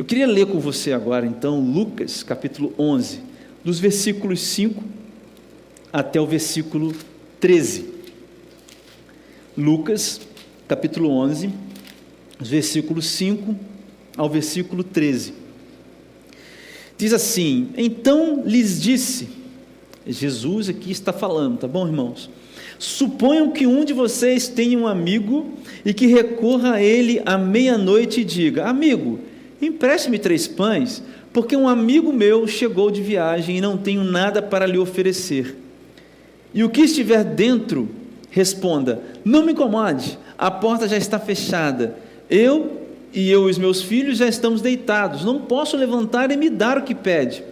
Eu queria ler com você agora, então, Lucas, capítulo 11, dos versículos 5 até o versículo 13. Lucas, capítulo 11, os versículos 5 ao versículo 13. Diz assim: então lhes disse, Jesus aqui está falando, tá bom, irmãos? Suponham que um de vocês tenha um amigo e que recorra a ele à meia-noite e diga: amigo, empreste-me 3 pães, porque um amigo meu chegou de viagem e não tenho nada para lhe oferecer. E o que estiver dentro, responda: não me incomode, a porta já está fechada, eu e os meus filhos já estamos deitados, não posso levantar e me dar o que pede.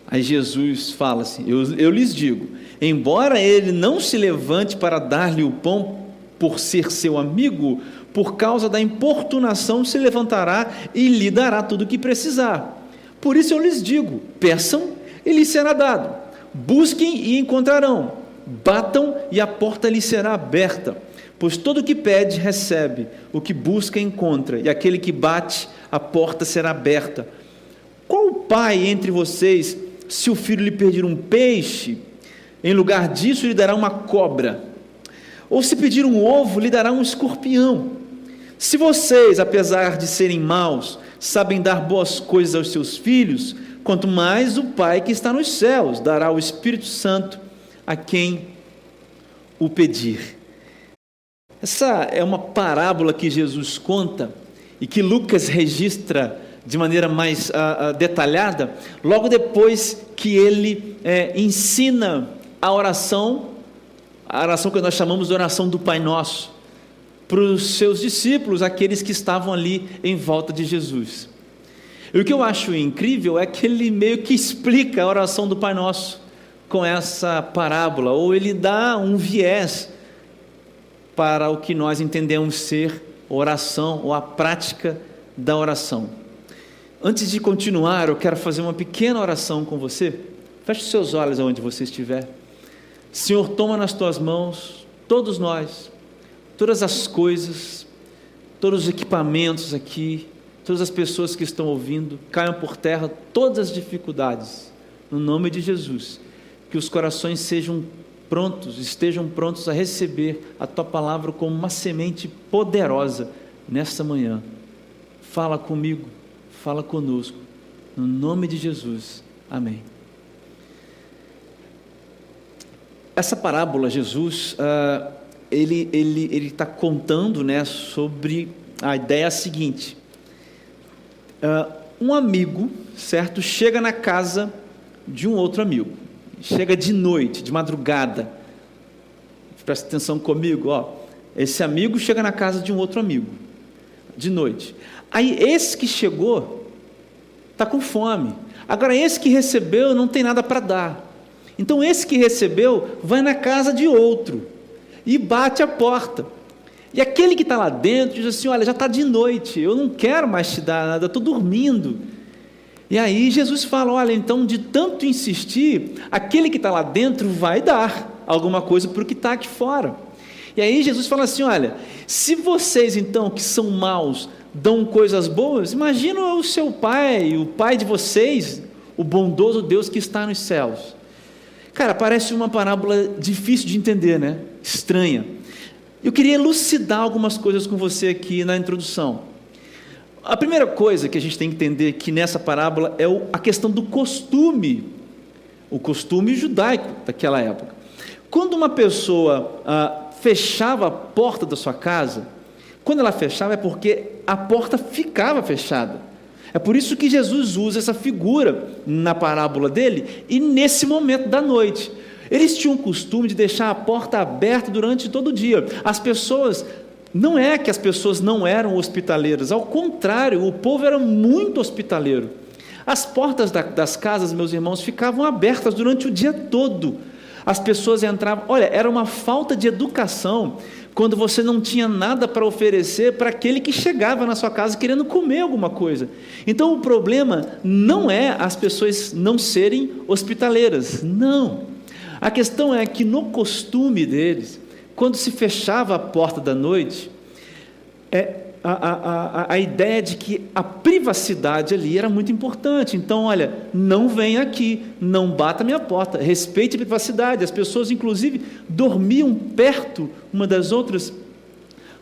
Aí Jesus fala assim: eu lhes digo, embora ele não se levante para dar-lhe o pão por ser seu amigo, por causa da importunação se levantará e lhe dará tudo o que precisar. Por isso eu lhes digo: peçam e lhes será dado, busquem e encontrarão, batam e a porta lhes será aberta, pois todo o que pede recebe, o que busca encontra, e aquele que bate, a porta será aberta. Qual pai entre vocês, se o filho lhe pedir um peixe, em lugar disso lhe dará uma cobra? Ou se pedir um ovo, lhe dará um escorpião? Se vocês, apesar de serem maus, sabem dar boas coisas aos seus filhos, quanto mais o Pai que está nos céus dará o Espírito Santo a quem o pedir. Essa é uma parábola que Jesus conta e que Lucas registra de maneira mais detalhada, logo depois que ele ensina a oração que nós chamamos de oração do Pai Nosso, para os seus discípulos, aqueles que estavam ali em volta de Jesus. E o que eu acho incrível é que ele meio que explica a oração do Pai Nosso com essa parábola, ou ele dá um viés para o que nós entendemos ser oração, ou a prática da oração. Antes de continuar, eu quero fazer uma pequena oração com você. Feche os seus olhos aonde você estiver. Senhor, toma nas tuas mãos todos nós, todas as coisas, todos os equipamentos aqui, todas as pessoas que estão ouvindo, caiam por terra todas as dificuldades, no nome de Jesus, que os corações estejam prontos a receber a tua palavra como uma semente poderosa nesta manhã. Fala comigo, fala conosco, no nome de Jesus, amém. Essa parábola, Jesus, ele está contando, sobre a ideia seguinte: um amigo, certo, chega na casa de um outro amigo, chega de noite, de madrugada. Presta atenção comigo, esse amigo chega na casa de um outro amigo, de noite. Aí esse que chegou está com fome. Agora esse que recebeu não tem nada para dar. Então esse que recebeu vai na casa de outro e bate a porta. E aquele que está lá dentro diz assim: olha, já está de noite, eu não quero mais te dar nada, estou dormindo. E aí Jesus fala: olha, então de tanto insistir, aquele que está lá dentro vai dar alguma coisa para o que está aqui fora. E aí Jesus fala assim: olha, se vocês então que são maus dão coisas boas, imagina o seu Pai, o Pai de vocês, o bondoso Deus que está nos céus. Cara, parece uma parábola difícil de entender, né? Estranha. Eu queria elucidar algumas coisas com você aqui na introdução. A primeira coisa que a gente tem que entender aqui nessa parábola é a questão do costume, o costume judaico daquela época. Quando uma pessoa fechava a porta da sua casa, quando ela fechava é porque a porta ficava fechada. É por isso que Jesus usa essa figura na parábola dele e nesse momento da noite. Eles tinham o costume de deixar a porta aberta durante todo o dia. Não é que as pessoas não eram hospitaleiras, ao contrário, o povo era muito hospitaleiro. As portas das casas, meus irmãos, ficavam abertas durante o dia todo. As pessoas entravam. Olha, era uma falta de educação quando você não tinha nada para oferecer para aquele que chegava na sua casa querendo comer alguma coisa. Então o problema não é as pessoas não serem hospitaleiras, não. A questão é que no costume deles, quando se fechava a porta da noite, a ideia de que a privacidade ali era muito importante. Então, olha, não venha aqui, não bata a minha porta, respeite a privacidade. As pessoas, inclusive, dormiam perto uma das outras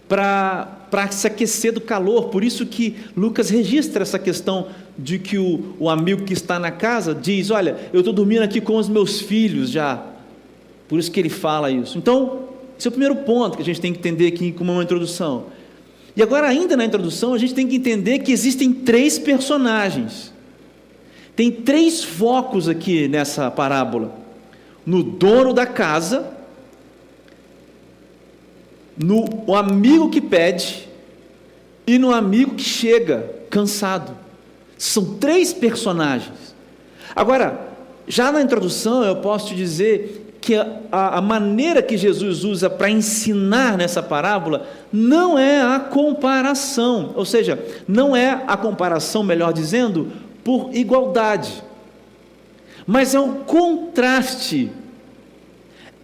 para se aquecer do calor. Por isso que Lucas registra essa questão de que o amigo que está na casa diz: olha, eu estou dormindo aqui com os meus filhos já. Por isso que ele fala isso. Então, esse é o primeiro ponto que a gente tem que entender aqui como uma introdução. E agora, ainda na introdução, a gente tem que entender que existem 3 personagens. Tem 3 focos aqui nessa parábola: no dono da casa, no amigo que pede e no amigo que chega cansado. São 3 personagens. Agora, já na introdução, eu posso te dizer que a maneira que Jesus usa para ensinar nessa parábola não é a comparação, ou seja, não é a comparação, melhor dizendo, por igualdade, mas é um contraste.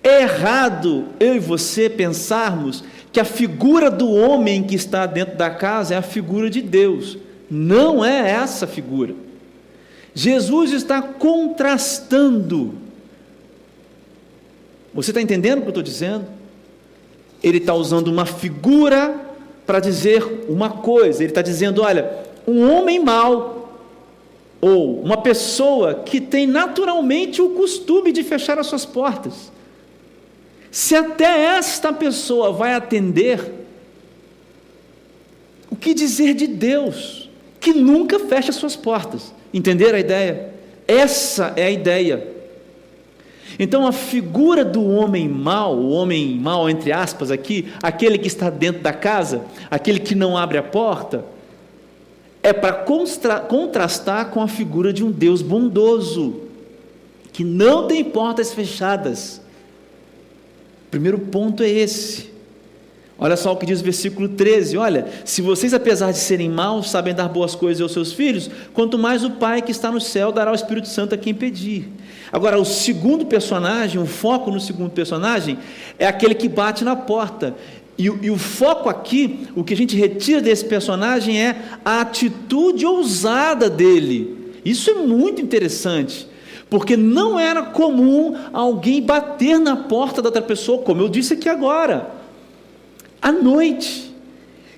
É errado eu e você pensarmos que a figura do homem que está dentro da casa é a figura de Deus. Não é essa figura. Jesus está contrastando. Você está entendendo o que eu estou dizendo? Ele está usando uma figura para dizer uma coisa. Ele está dizendo: olha, um homem mau, ou uma pessoa que tem naturalmente o costume de fechar as suas portas, se até esta pessoa vai atender, o que dizer de Deus, que nunca fecha as suas portas? Entenderam a ideia? Essa é a ideia. Então, a figura do homem mau, o homem mau entre aspas aqui, aquele que está dentro da casa, aquele que não abre a porta, é para contrastar com a figura de um Deus bondoso, que não tem portas fechadas. O primeiro ponto é esse. Olha só o que diz o versículo 13, olha: se vocês, apesar de serem maus, sabem dar boas coisas aos seus filhos, quanto mais o Pai que está no céu dará o Espírito Santo a quem pedir. Agora, o segundo personagem, o foco no segundo personagem, é aquele que bate na porta, e o foco aqui, o que a gente retira desse personagem é a atitude ousada dele. Isso é muito interessante, porque não era comum alguém bater na porta da outra pessoa, como eu disse aqui agora, à noite.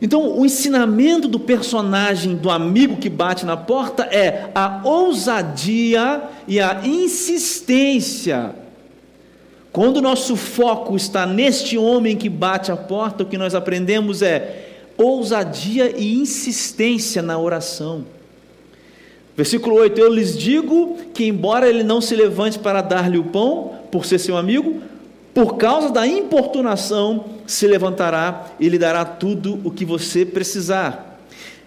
Então, o ensinamento do personagem, do amigo que bate na porta, é a ousadia e a insistência. Quando o nosso foco está neste homem que bate a porta, o que nós aprendemos é ousadia e insistência na oração. Versículo 8: eu lhes digo que, embora ele não se levante para dar-lhe o pão, por ser seu amigo, por causa da importunação, se levantará e lhe dará tudo o que você precisar.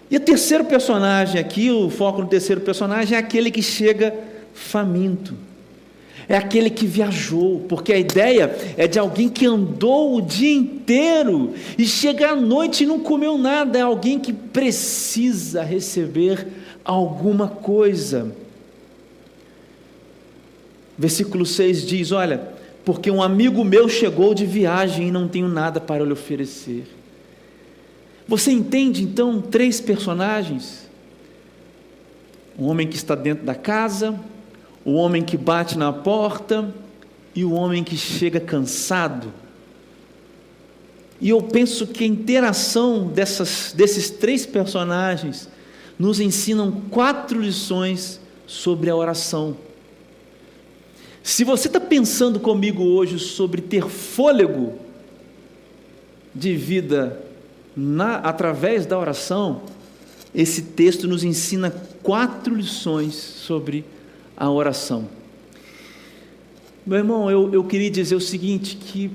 E o terceiro personagem aqui, o foco no terceiro personagem, é aquele que chega faminto. É aquele que viajou, porque a ideia é de alguém que andou o dia inteiro e chega à noite e não comeu nada. É alguém que precisa receber alguma coisa. Versículo 6 diz: olha, porque um amigo meu chegou de viagem e não tenho nada para lhe oferecer. Você entende então 3 personagens? O homem que está dentro da casa, o homem que bate na porta e o homem que chega cansado. E eu penso que a interação desses 3 personagens nos ensinam 4 lições sobre a oração. Se você está pensando comigo hoje sobre ter fôlego de vida através da oração, esse texto nos ensina 4 lições sobre a oração. Meu irmão, eu queria dizer o seguinte, que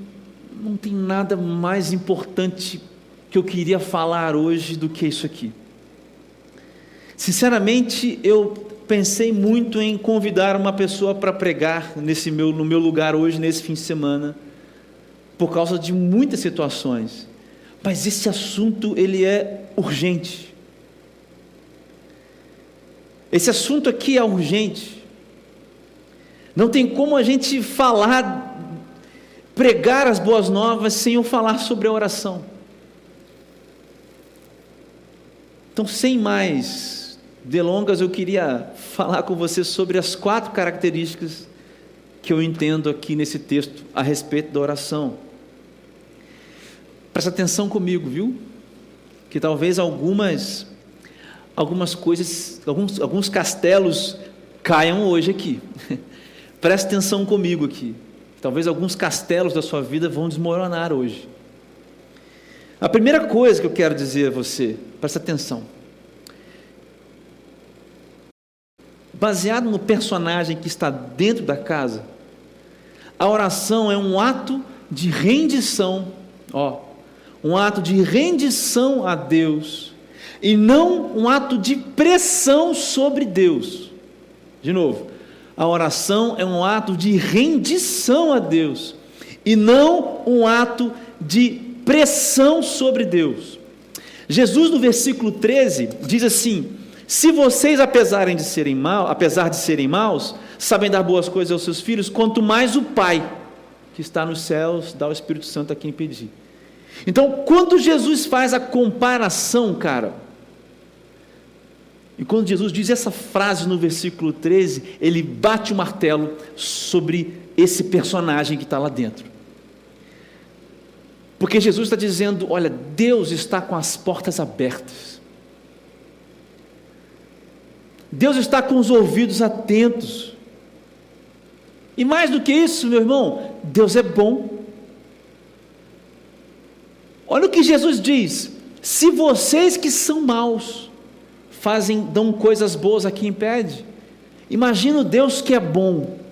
não tem nada mais importante que eu queria falar hoje do que isso aqui. Sinceramente, eu pensei muito em convidar uma pessoa para pregar no meu lugar hoje, nesse fim de semana, por causa de muitas situações, mas esse assunto, ele é urgente. Esse assunto aqui é urgente. Não tem como a gente pregar as boas novas sem eu falar sobre a oração. Então, sem mais delongas, eu queria falar com você sobre as 4 características que eu entendo aqui nesse texto a respeito da oração. Presta atenção comigo, viu? Que talvez algumas coisas, alguns castelos caiam hoje aqui. Presta atenção comigo aqui. Talvez alguns castelos da sua vida vão desmoronar hoje. A primeira coisa que eu quero dizer a você, presta atenção. Baseado no personagem que está dentro da casa, a oração é um ato de rendição, um ato de rendição a Deus, e não um ato de pressão sobre Deus. De novo, a oração é um ato de rendição a Deus, e não um ato de pressão sobre Deus. Jesus, no versículo 13, diz assim: se vocês, apesar de serem maus, sabem dar boas coisas aos seus filhos, quanto mais o Pai, que está nos céus, dá o Espírito Santo a quem pedir. Então, quando Jesus faz a comparação, e quando Jesus diz essa frase no versículo 13, ele bate o martelo sobre esse personagem que está lá dentro. Porque Jesus está dizendo: olha, Deus está com as portas abertas. Deus está com os ouvidos atentos. E mais do que isso, meu irmão, Deus é bom. Olha o que Jesus diz: se vocês que são maus dão coisas boas a quem pede, imagina o Deus que é bom.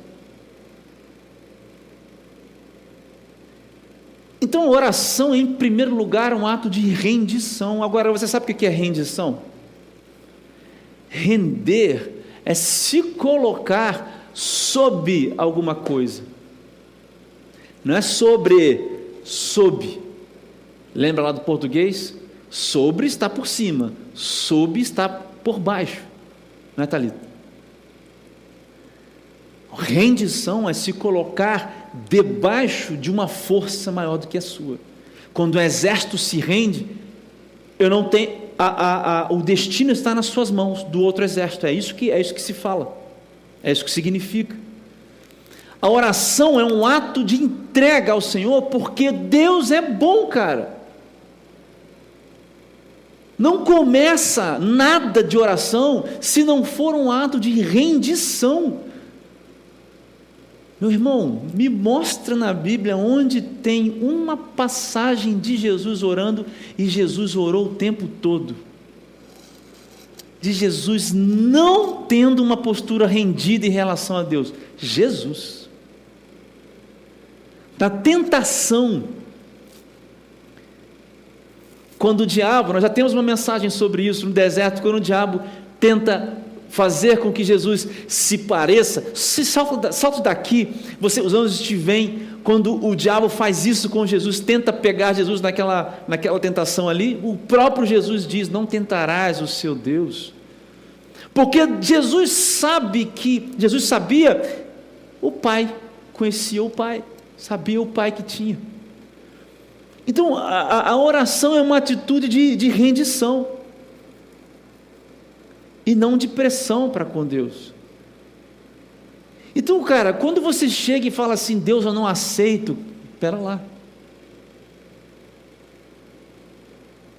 Então a oração, em primeiro lugar, é um ato de rendição. Agora, você sabe o que é rendição? Render é se colocar sob alguma coisa, não é sob. Lembra lá do português? Sobre está por cima, sob está por baixo, não é, Thalita? Rendição é se colocar debaixo de uma força maior do que a sua. Quando o exército se rende, eu não tenho, o destino está nas suas mãos, do outro exército. É isso que se fala, é isso que significa. A oração é um ato de entrega ao Senhor, porque Deus é bom, Não começa nada de oração se não for um ato de rendição. Meu irmão, me mostra na Bíblia onde tem uma passagem de Jesus orando, e Jesus orou o tempo todo, de Jesus não tendo uma postura rendida em relação a Deus. Jesus, da tentação, quando o diabo, nós já temos uma mensagem sobre isso no deserto, quando o diabo tenta fazer com que Jesus se pareça, se salta daqui, os anjos te veem, quando o diabo faz isso com Jesus, tenta pegar Jesus naquela tentação ali, o próprio Jesus diz: não tentarás o seu Deus, porque Jesus sabia o Pai, conhecia o Pai, sabia o Pai que tinha. Então a oração é uma atitude de rendição, e não de pressão para com Deus. Então, quando você chega e fala assim: Deus, eu não aceito, espera lá,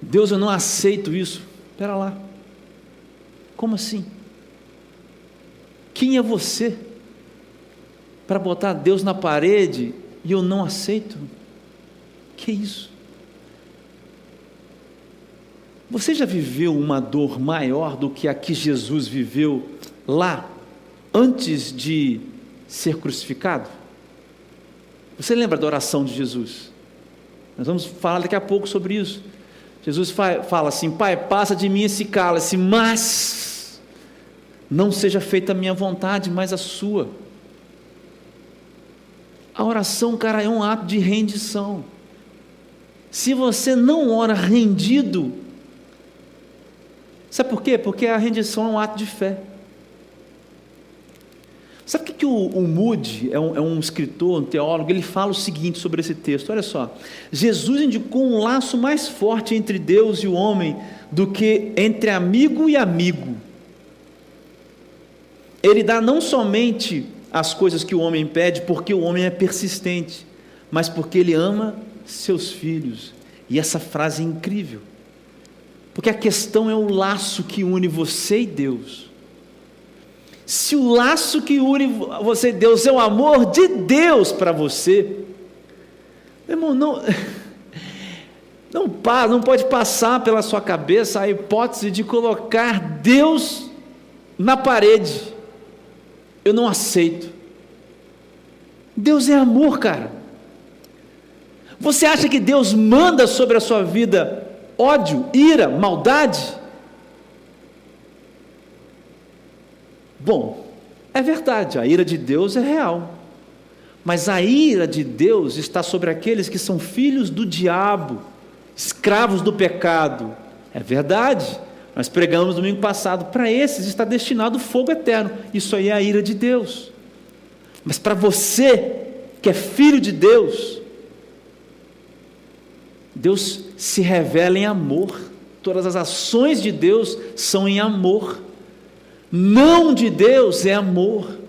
Deus, eu não aceito isso, espera lá, como assim? Quem é você para botar Deus na parede e eu não aceito? Que isso? Você já viveu uma dor maior do que a que Jesus viveu lá, antes de ser crucificado? Você lembra da oração de Jesus? Nós vamos falar daqui a pouco sobre isso. Jesus fala assim: Pai, passa de mim esse cálice, mas não seja feita a minha vontade, mas a sua. A oração, é um ato de rendição. Se você não ora rendido, sabe por quê? Porque a rendição é um ato de fé. Sabe o que o Moody, é um escritor, um teólogo, ele fala o seguinte sobre esse texto, olha só: Jesus indicou um laço mais forte entre Deus e o homem do que entre amigo e amigo. Ele dá não somente as coisas que o homem pede porque o homem é persistente, mas porque ele ama seus filhos. E essa frase é incrível, porque a questão é o laço que une você e Deus. Se o laço que une você e Deus é o amor de Deus para você, meu irmão, não pode passar pela sua cabeça a hipótese de colocar Deus na parede. Eu não aceito. Deus é amor, cara. Você acha que Deus manda sobre a sua vida ódio, ira, maldade? Bom, é verdade, a ira de Deus é real, mas a ira de Deus está sobre aqueles que são filhos do diabo, escravos do pecado. É verdade, nós pregamos domingo passado, para esses está destinado o fogo eterno. Isso aí é a ira de Deus. Mas para você que é filho de Deus, Deus se revela em amor. Todas as ações de Deus são em amor. Não de Deus é amor.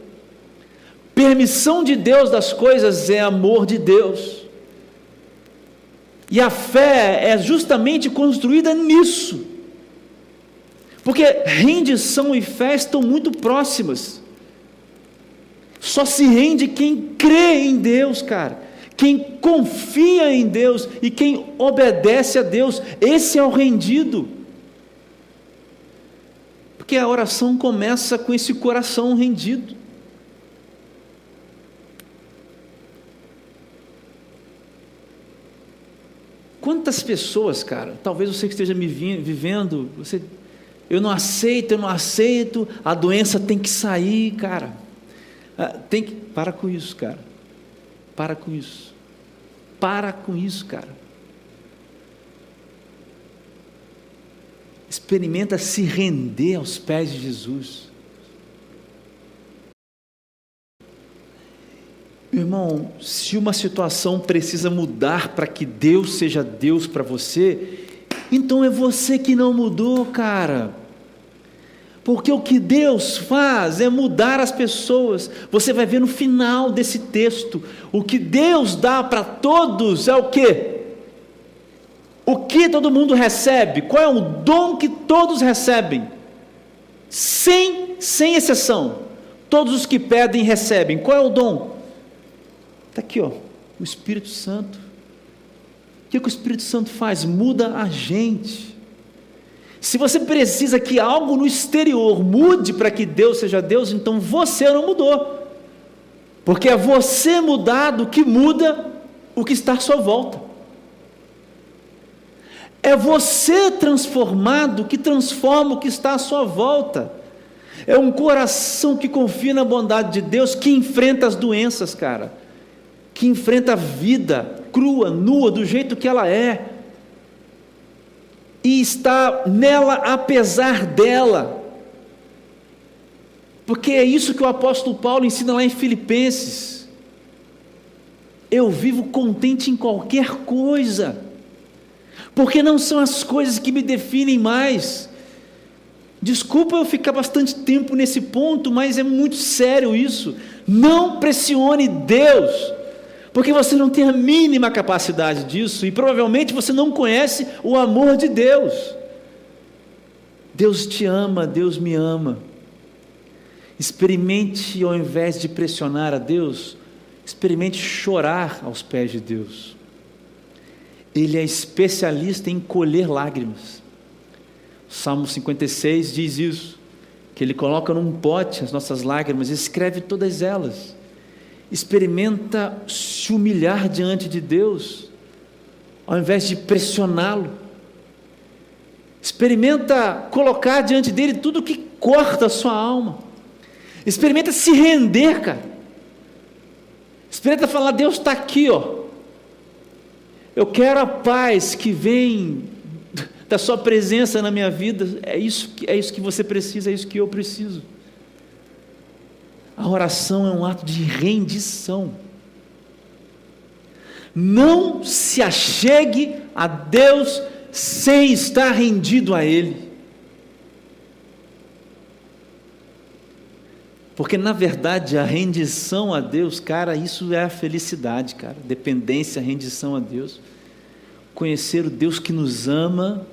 Permissão de Deus das coisas é amor de Deus. E a fé é justamente construída nisso. Porque rendição e fé estão muito próximas. Só se rende quem crê em Deus, cara. Quem confia em Deus e quem obedece a Deus. Esse é o rendido. Porque a oração começa com esse coração rendido. Quantas pessoas, cara, talvez você que esteja me vivendo, eu não aceito, a doença tem que sair, cara. Para com isso, cara. Para com isso, cara. Experimenta se render aos pés de Jesus. Meu irmão, se uma situação precisa mudar para que Deus seja Deus para você, então é você que não mudou, cara. Porque o que Deus faz é mudar as pessoas. Você vai ver no final desse texto, o que Deus dá para todos é o quê? O que todo mundo recebe? Qual é o dom que todos recebem? Sem exceção, todos os que pedem recebem. Qual é o dom? Está aqui, ó, o Espírito Santo. O que o Espírito Santo faz? Muda a gente. Se você precisa que algo no exterior mude para que Deus seja Deus, então você não mudou, porque é você mudado que muda o que está à sua volta. É você transformado que transforma o que está à sua volta. É um coração que confia na bondade de Deus, que enfrenta as doenças, cara, que enfrenta a vida crua, nua, do jeito que ela é, e está nela apesar dela, porque é isso que o apóstolo Paulo ensina lá em Filipenses: eu vivo contente em qualquer coisa, porque não são as coisas que me definem mais. Desculpa eu ficar bastante tempo nesse ponto, mas é muito sério isso. Não pressione Deus, porque você não tem a mínima capacidade disso, e provavelmente você não conhece o amor de Deus. Deus te ama, Deus me ama. Experimente, ao invés de pressionar a Deus, experimente chorar aos pés de Deus. Ele é especialista em colher lágrimas. O Salmo 56 diz isso, que Ele coloca num pote as nossas lágrimas e escreve todas elas. Experimenta se humilhar diante de Deus, ao invés de pressioná-lo. Experimenta colocar diante dele tudo que corta a sua alma. Experimenta se render, cara. Experimenta falar: Deus está aqui, ó. Eu quero a paz que vem da sua presença na minha vida. É isso que você precisa, é isso que eu preciso. A oração é um ato de rendição. Não se achegue a Deus sem estar rendido a Ele. Porque na verdade a rendição a Deus, cara, isso é a felicidade, cara. Dependência, rendição a Deus. Conhecer o Deus que nos ama.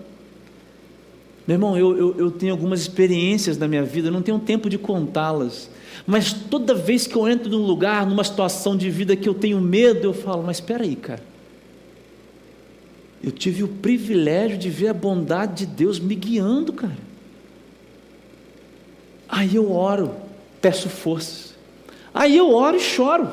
Meu irmão, eu tenho algumas experiências na minha vida, eu não tenho tempo de contá-las. Mas toda vez que eu entro num lugar, numa situação de vida que eu tenho medo, eu falo, mas espera aí, cara. Eu tive o privilégio de ver a bondade de Deus me guiando, cara. Aí eu oro, peço forças. Aí eu oro e choro.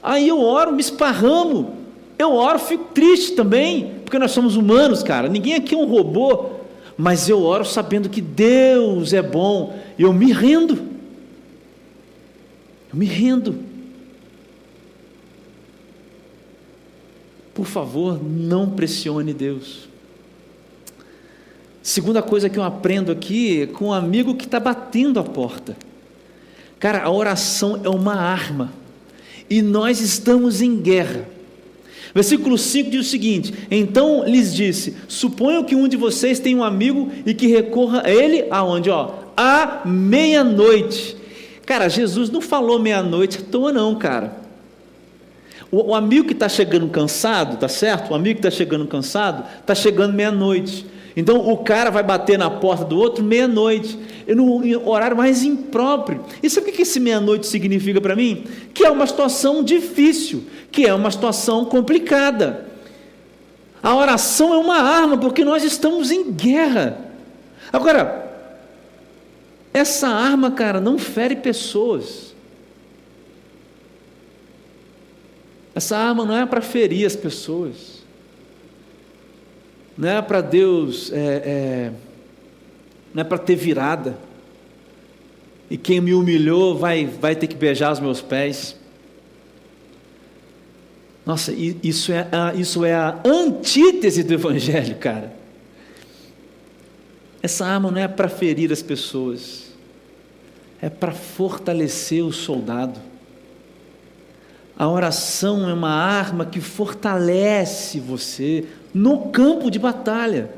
Aí eu oro, me esparramo. Eu oro, fico triste também, porque nós somos humanos, cara. Ninguém aqui é um robô. Mas eu oro sabendo que Deus é bom. Eu me rendo. Eu me rendo. Por favor, não pressione Deus. Segunda coisa que eu aprendo aqui é com um amigo que está batendo a porta. Cara, a oração é uma arma. E nós estamos em guerra. Versículo 5 diz o seguinte: então lhes disse, suponham que um de vocês tem um amigo e que recorra a ele, aonde? À meia-noite. Cara, Jesus não falou meia-noite à toa não, cara. O amigo que está chegando cansado, tá certo? O amigo que está chegando cansado, está chegando meia-noite. Então o cara vai bater na porta do outro meia-noite, no horário mais impróprio. E sabe o que esse meia-noite significa para mim? Que é uma situação difícil, que é uma situação complicada. A oração é uma arma, porque nós estamos em guerra. Agora, essa arma, cara, não fere pessoas. Essa arma não é para ferir as pessoas. Não é para Deus, não é para ter virada. E quem me humilhou vai ter que beijar os meus pés. Nossa, isso é a antítese do Evangelho, cara. Essa arma não é para ferir as pessoas. É para fortalecer o soldado. A oração é uma arma que fortalece você no campo de batalha.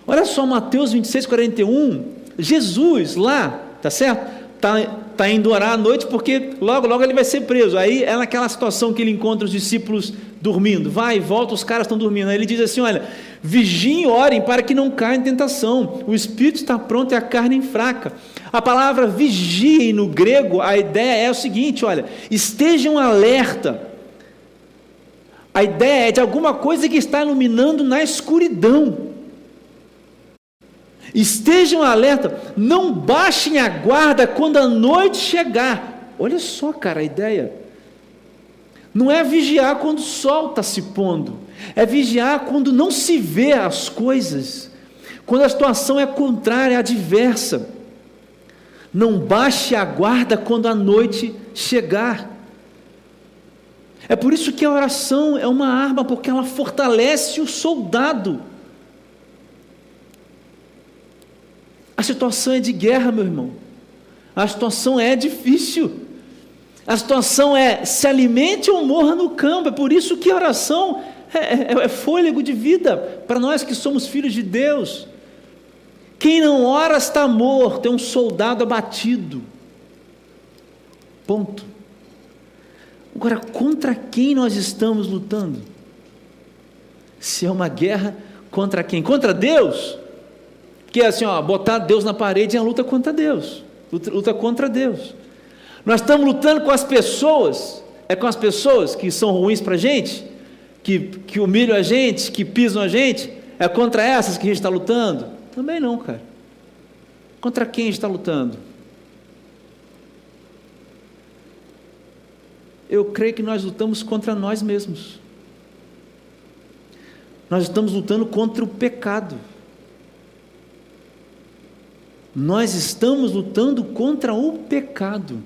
Olha só Mateus 26, 41, Jesus lá, tá certo? Está indo orar à noite porque logo ele vai ser preso. Aí é naquela situação que ele encontra os discípulos dormindo, vai e volta, os caras estão dormindo. Aí ele diz assim, olha, vigiem e orem para que não caia em tentação, o espírito está pronto e a carne fraca. A palavra vigiem no grego, a ideia é o seguinte, olha, estejam alerta. A ideia é de alguma coisa que está iluminando na escuridão. Estejam alerta, não baixem a guarda quando a noite chegar. Olha só, cara, a ideia. Não é vigiar quando o sol está se pondo, é vigiar quando não se vê as coisas, quando a situação é contrária, adversa. Não baixe a guarda quando a noite chegar. É por isso que a oração é uma arma, porque ela fortalece o soldado. A situação é de guerra, meu irmão. A situação é difícil. A situação é se alimente ou morra no campo. É por isso que a oração é fôlego de vida para nós que somos filhos de Deus. Quem não ora está morto, é um soldado abatido. Ponto. Agora, contra quem nós estamos lutando? Se é uma guerra, contra quem? Contra Deus? Porque assim, botar Deus na parede é a luta contra Deus. Luta contra Deus. Nós estamos lutando com as pessoas, é com as pessoas que são ruins para a gente, que humilham a gente, que pisam a gente, é contra essas que a gente está lutando? Também não, cara. Contra quem está lutando? Eu creio que nós lutamos contra nós mesmos. Nós estamos lutando contra o pecado. Nós estamos lutando contra o pecado.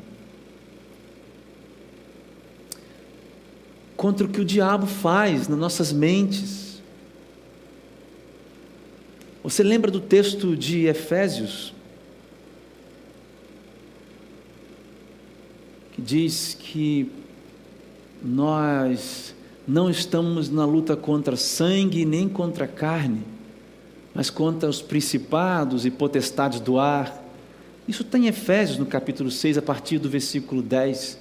Contra o que o diabo faz nas nossas mentes. Você lembra do texto de Efésios? que diz que nós não estamos na luta contra sangue nem contra carne, mas contra os principados e potestades do ar. Isso está em Efésios, no capítulo 6, a partir do versículo 10.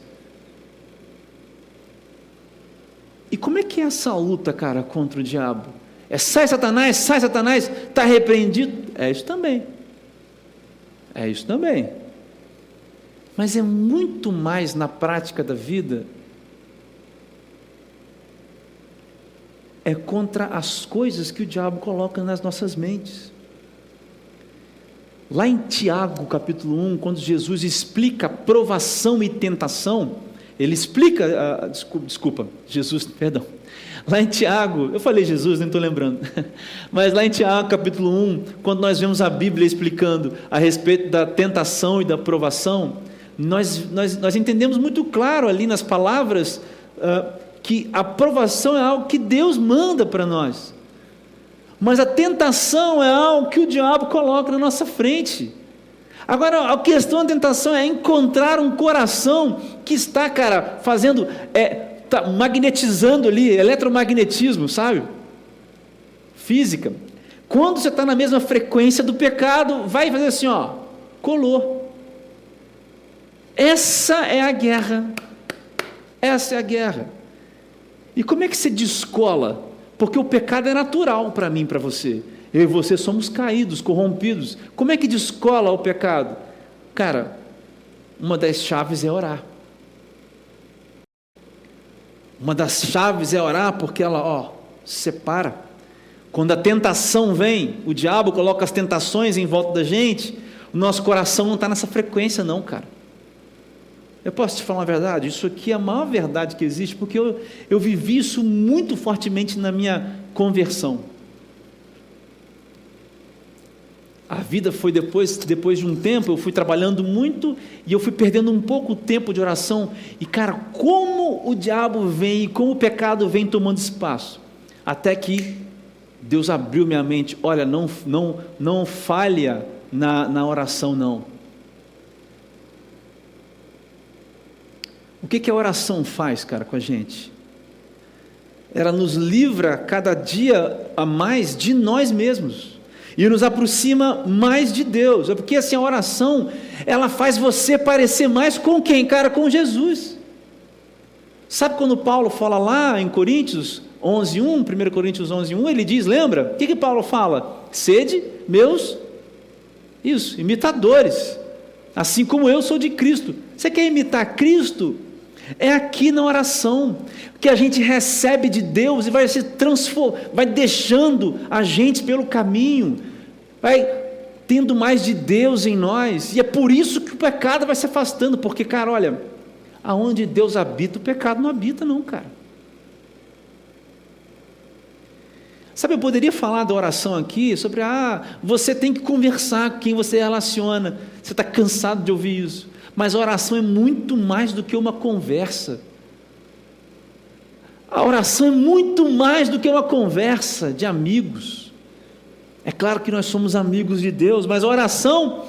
E como é que é essa luta, cara, contra o diabo? É sai Satanás, está repreendido? É isso também. É isso também. Mas é muito mais na prática da vida. É contra as coisas que o diabo coloca nas nossas mentes. Lá em Tiago, capítulo 1, quando Jesus explica provação e tentação, ele explica, lá em Tiago, eu falei Jesus, nem estou lembrando, mas lá em Tiago, capítulo 1, quando nós vemos a Bíblia explicando a respeito da tentação e da provação, nós entendemos muito claro ali nas palavras, que a provação é algo que Deus manda para nós, mas a tentação é algo que o diabo coloca na nossa frente. Agora, a questão da tentação é encontrar um coração que está, cara, fazendo, tá magnetizando ali, eletromagnetismo, sabe? Física. Quando você está na mesma frequência do pecado, vai fazer assim, ó, colou. Essa é a guerra. Essa é a guerra. E como é que se descola? Porque o pecado é natural para mim e para você. Eu e você somos caídos, corrompidos. Como é que descola o pecado? Cara, uma das chaves é orar. Uma das chaves é orar porque ela, separa. Quando a tentação vem, o diabo coloca as tentações em volta da gente, o nosso coração não está nessa frequência não, cara. Eu posso te falar uma verdade? Isso aqui é a maior verdade que existe, porque eu vivi isso muito fortemente na minha conversão. A vida foi depois de um tempo, eu fui trabalhando muito, e eu fui perdendo um pouco o tempo de oração, e cara, como o diabo vem, e como o pecado vem tomando espaço, até que Deus abriu minha mente, olha, não falha na oração não. O que a oração faz, cara, com a gente? Ela nos livra cada dia a mais de nós mesmos e nos aproxima mais de Deus. É porque assim, a oração, ela faz você parecer mais com quem, cara? Com Jesus. Sabe quando Paulo fala lá em Coríntios 11:1, 1 Coríntios 11:1, ele diz, lembra? O que Paulo fala? Sede meus, imitadores, assim como eu sou de Cristo. Você quer imitar Cristo? É aqui na oração que a gente recebe de Deus e vai se transformando, vai deixando a gente pelo caminho, vai tendo mais de Deus em nós, e é por isso que o pecado vai se afastando, porque, cara, olha, aonde Deus habita, o pecado não habita não, cara. Sabe, eu poderia falar da oração aqui, sobre, você tem que conversar com quem você relaciona, você está cansado de ouvir isso, mas a oração é muito mais do que uma conversa. A oração é muito mais do que uma conversa de amigos. É claro que nós somos amigos de Deus, mas a oração,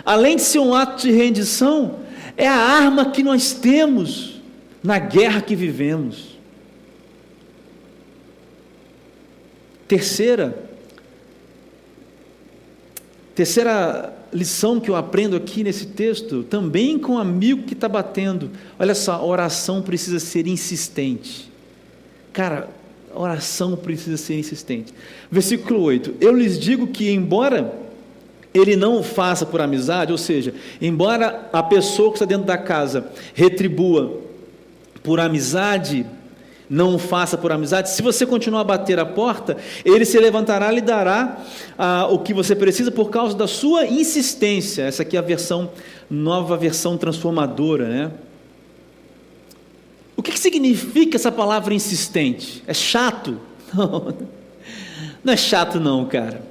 além de ser um ato de rendição, é a arma que nós temos na guerra que vivemos. Terceira lição que eu aprendo aqui nesse texto, também com um amigo que está batendo, olha só, a oração precisa ser insistente. Cara, a oração precisa ser insistente. Versículo 8, eu lhes digo que embora ele não o faça por amizade, ou seja, embora a pessoa que está dentro da casa retribua por amizade, não o faça por amizade, se você continuar a bater a porta, ele se levantará e lhe dará o que você precisa por causa da sua insistência. Essa aqui é a nova versão transformadora, né? O que significa essa palavra insistente? É chato? Não é chato não, cara.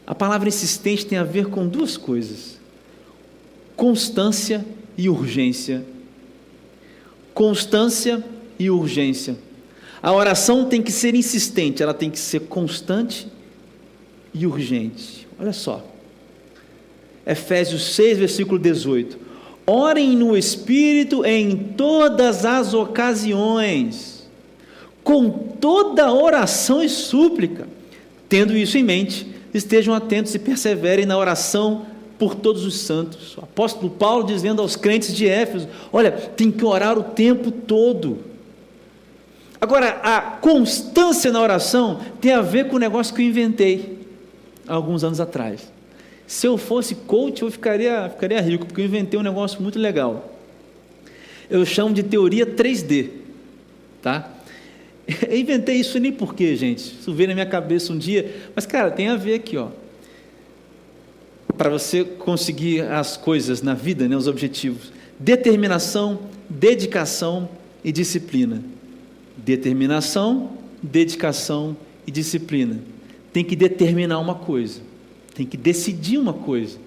A palavra insistente tem a ver com duas coisas: constância e urgência. Constância e urgência. A oração tem que ser insistente, ela tem que ser constante e urgente. Olha só, Efésios 6, versículo 18: Orem no Espírito em todas as ocasiões, com toda oração e súplica. Tendo isso em mente, estejam atentos e perseverem na oração por todos os santos. O apóstolo Paulo dizendo aos crentes de Éfeso: olha, tem que orar o tempo todo. Agora, a constância na oração tem a ver com o negócio que eu inventei há alguns anos atrás. Se eu fosse coach, eu ficaria rico, porque eu inventei um negócio muito legal. Eu chamo de teoria 3D, tá? Eu inventei isso nem porque, gente, isso veio na minha cabeça um dia, mas, cara, tem a ver aqui, ó. Para você conseguir as coisas na vida, né, os objetivos: determinação, dedicação e disciplina. Determinação, dedicação e disciplina. Tem que determinar uma coisa, tem que decidir uma coisa.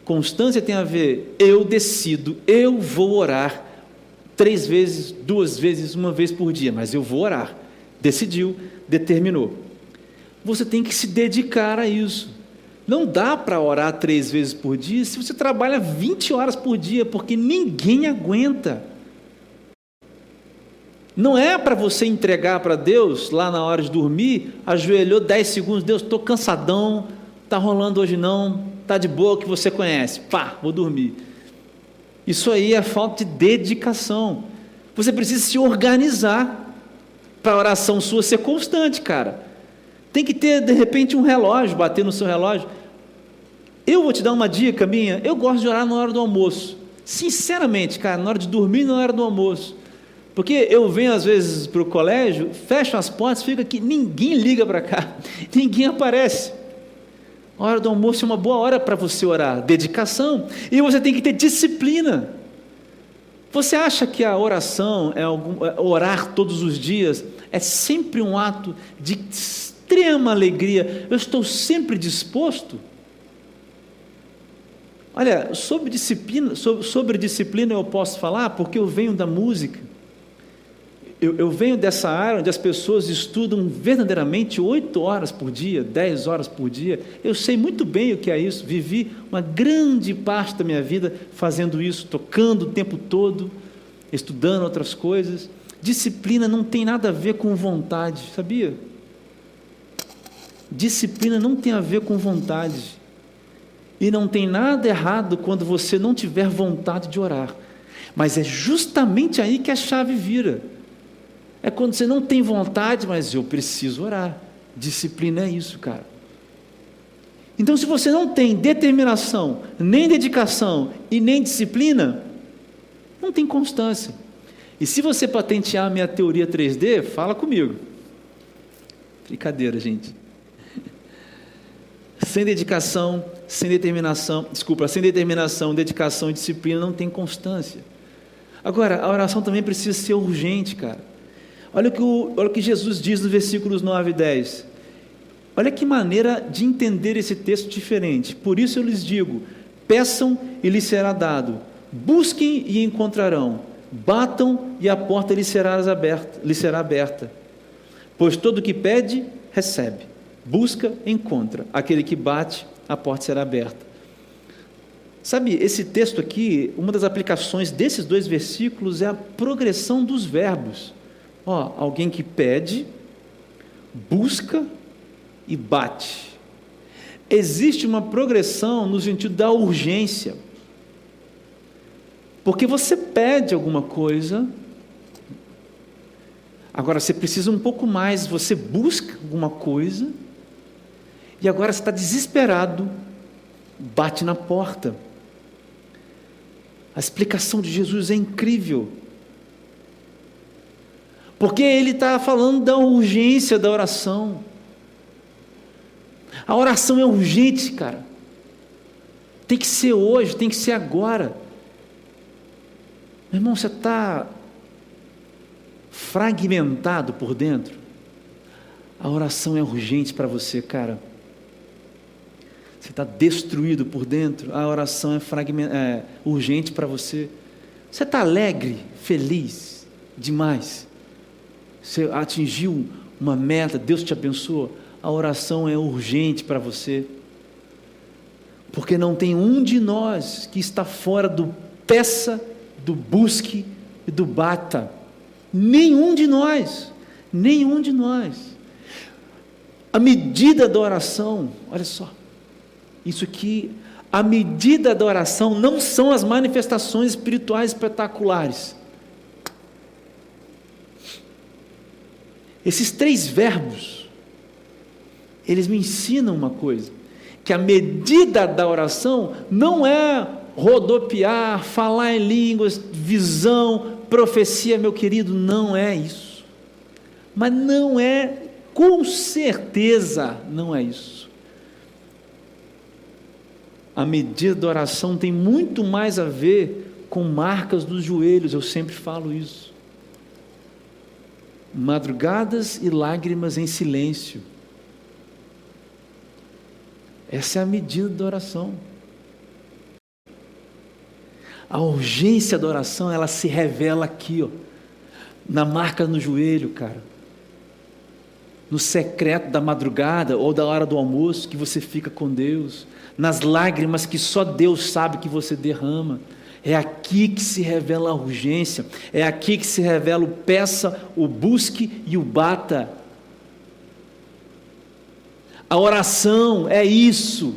Constância tem a ver, eu decido, eu vou orar 3 vezes, 2 vezes, 1 vez por dia, mas eu vou orar. Decidiu, determinou. Você tem que se dedicar a isso. Não dá para orar 3 vezes por dia se você trabalha 20 horas por dia, porque ninguém aguenta. Não é para você entregar para Deus lá na hora de dormir, ajoelhou 10 segundos, Deus, estou cansadão, está rolando hoje não, está de boa, que você conhece, pá, vou dormir. Isso aí é falta de dedicação. Você precisa se organizar para a oração sua ser constante, cara. Tem que ter, de repente, um relógio, bater no seu relógio. Eu vou te dar uma dica minha, eu gosto de orar na hora do almoço. Sinceramente, cara, na hora de dormir e na hora do almoço. Porque eu venho às vezes para o colégio, fecho as portas, fica aqui, ninguém liga para cá, ninguém aparece. A hora do almoço é uma boa hora para você orar, dedicação, e você tem que ter disciplina. Você acha que a oração, orar todos os dias, é sempre um ato de extrema alegria? Eu estou sempre disposto? Olha, sobre disciplina eu posso falar, porque eu venho da música. Eu venho dessa área onde as pessoas estudam verdadeiramente 8 horas por dia, 10 horas por dia. Eu sei muito bem o que é isso. Vivi uma grande parte da minha vida fazendo isso, tocando o tempo todo, estudando outras coisas. Disciplina não tem nada a ver com vontade, sabia? Disciplina não tem a ver com vontade. E não tem nada errado quando você não tiver vontade de orar. Mas é justamente aí que a chave vira. É quando você não tem vontade, mas eu preciso orar. Disciplina é isso, cara. Então, se você não tem determinação, nem dedicação e nem disciplina, não tem constância. E se você patentear a minha teoria 3D, fala comigo. Brincadeira, gente. Sem dedicação, sem determinação, dedicação e disciplina, não tem constância. Agora, a oração também precisa ser urgente, cara. Olha o que Jesus diz nos versículos 9 e 10. Olha que maneira de entender esse texto diferente. Por isso eu lhes digo: peçam e lhes será dado, busquem e encontrarão, batam e a porta lhes será aberta. Pois todo o que pede, recebe, busca, encontra, aquele que bate, a porta será aberta. Sabe, esse texto aqui, uma das aplicações desses 2 versículos é a progressão dos verbos. Alguém que pede, busca e bate. Existe uma progressão no sentido da urgência. Porque você pede alguma coisa, agora você precisa um pouco mais, você busca alguma coisa, e agora você está desesperado, bate na porta. A explicação de Jesus é incrível. Porque ele está falando da urgência da oração. A oração é urgente, cara. Tem que ser hoje, tem que ser agora. Meu irmão, você está fragmentado por dentro. A oração é urgente para você, cara. Você está destruído por dentro. A oração é urgente para você. Você está alegre, feliz, demais. Você atingiu uma meta, Deus te abençoou, a oração é urgente para você, porque não tem um de nós que está fora do peça, do busque e do bata. Nenhum de nós. A medida da oração, olha só, isso aqui, a medida da oração não são as manifestações espirituais espetaculares. Esses 3 verbos, eles me ensinam uma coisa, que a medida da oração não é rodopiar, falar em línguas, visão, profecia, meu querido, não é isso. Mas não é, com certeza, não é isso. A medida da oração tem muito mais a ver com marcas dos joelhos, eu sempre falo isso. Madrugadas e lágrimas em silêncio. Essa é a medida da oração. A urgência da oração, ela se revela aqui, ó, na marca no joelho, cara. No secreto da madrugada ou da hora do almoço que você fica com Deus. Nas lágrimas que só Deus sabe que você derrama. É aqui que se revela a urgência. É aqui que se revela o peça, o busque e o bata. A oração é isso.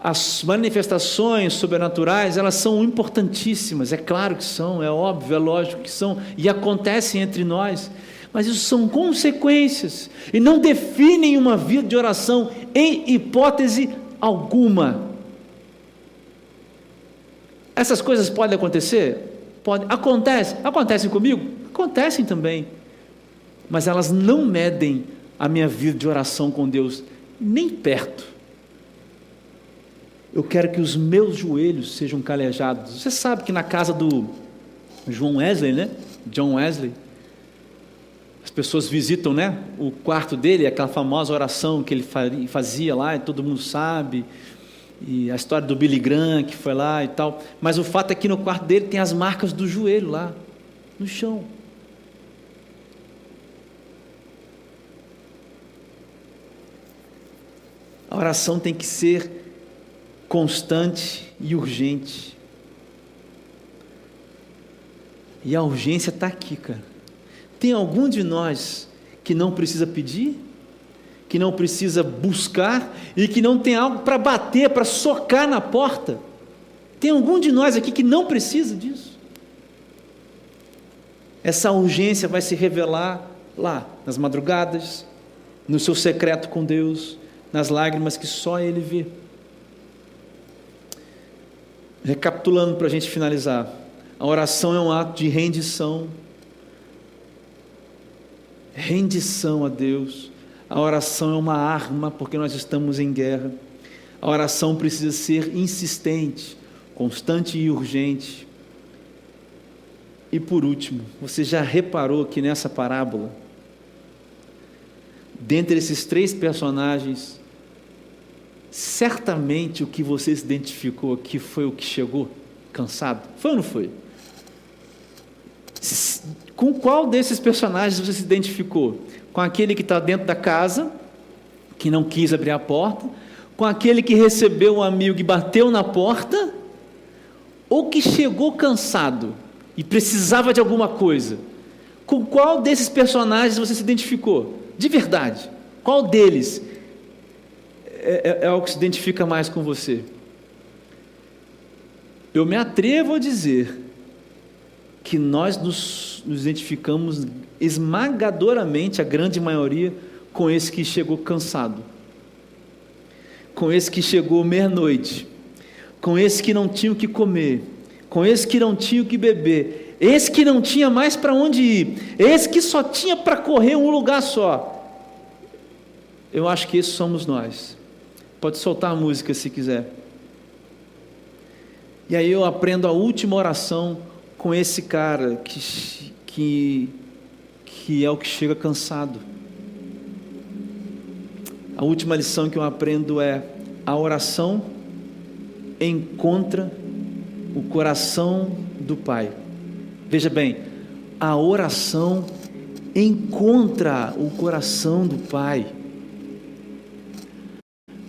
As manifestações sobrenaturais, elas são importantíssimas, é claro que são, é óbvio, é lógico que são, e acontecem entre nós, mas isso são consequências, e não definem uma vida de oração em hipótese alguma. Essas coisas podem acontecer? Podem. Acontecem comigo? Acontecem também, mas elas não medem a minha vida de oração com Deus, nem perto. Eu quero que os meus joelhos sejam calejados. Você sabe que na casa do John Wesley, as pessoas visitam, o quarto dele, aquela famosa oração que ele fazia lá, e todo mundo sabe, e a história do Billy Graham que foi lá e tal, mas o fato é que no quarto dele tem as marcas do joelho lá, no chão. A oração tem que ser constante e urgente. E a urgência está aqui, cara. Tem algum de nós que não precisa pedir, que não precisa buscar e que não tem algo para bater, para socar na porta? Tem algum de nós aqui que não precisa disso? Essa urgência vai se revelar lá, nas madrugadas, no seu secreto com Deus, nas lágrimas que só Ele vê. Recapitulando para a gente finalizar, a oração é um ato de rendição a Deus. A oração é uma arma, porque nós estamos em guerra. A oração precisa ser insistente, constante e urgente. E por último, você já reparou que nessa parábola, dentre esses 3 personagens, certamente o que você se identificou aqui foi o que chegou cansado. Foi ou não foi? Com qual desses personagens você se identificou? Com aquele que está dentro da casa, que não quis abrir a porta? Com aquele que recebeu um amigo e bateu na porta? Ou que chegou cansado e precisava de alguma coisa? Com qual desses personagens você se identificou? De verdade, qual deles é o que se identifica mais com você? Eu me atrevo a dizer que nós nos identificamos esmagadoramente, a grande maioria, com esse que chegou cansado, com esse que chegou meia-noite, com esse que não tinha o que comer, com esse que não tinha o que beber, esse que não tinha mais para onde ir, esse que só tinha para correr um lugar só. Eu acho que esses somos nós. Pode soltar a música se quiser. E aí eu aprendo a última oração com esse cara que é o que chega cansado. A última lição que eu aprendo é: a oração encontra o coração do Pai. Veja bem, a oração encontra o coração do Pai.